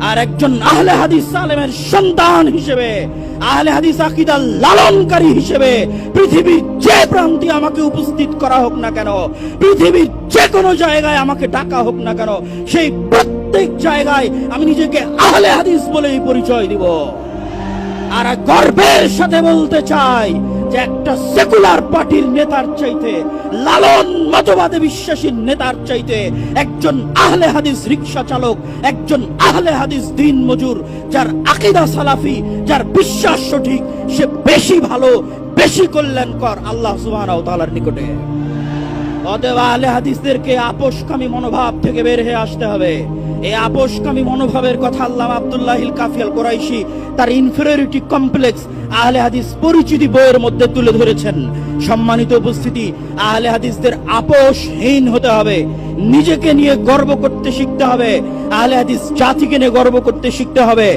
আর একজন আহলে হাদিস আলেমের সন্তান হিসেবে, আহলে হাদিস আকীদা লালনকারী হিসেবে পৃথিবীর যে প্রান্তে আমাকে উপস্থিত করা হোক না কেন, পৃথিবীর যে কোনো জায়গায় আমাকে ডাকা হোক না কেন, সেই প্রত্যেক জায়গায় আমি নিজেকে আহলে হাদিস বলেই পরিচয় দিব। আর গর্বের সাথে বলতে চাই যে একটা সেকুলার পার্টির নেতার চাইতে, লালন মতবাদে বিশ্বাসী নেতার চাইতে একজন আহলে হাদিস রিকশা চালক, একজন আহলে হাদিস দিন মজুর, যার আকীদা সালাফি, যার বিশ্বাস সঠিক, সে বেশি ভালো, বেশি কল্যাণকর আল্লাহ সুবহানাহু ওয়া তাআলার নিকটে। অতএব আহলে হাদিসদেরকে আপোষকামী মনোভাব থেকে বের হয়ে আসতে হবে। এই আপোষকামী মনোভাবের কথা আল্লামা আব্দুল্লাহিল কাফি আল কুরাইশি তার ইনফেরিয়রিটি কমপ্লেক্স আহলে হাদিস পরিচিতি বইয়ের মধ্যে তুলে ধরেছেন। সম্মানিত উপস্থিতি, আহলে হাদিসদের আপোষহীন হতে হবে, নিজেকে নিয়ে গর্ব করতে শিখতে হবে, আহলে হাদিস জাতিকে নিয়ে গর্ব করতে শিখতে হবে।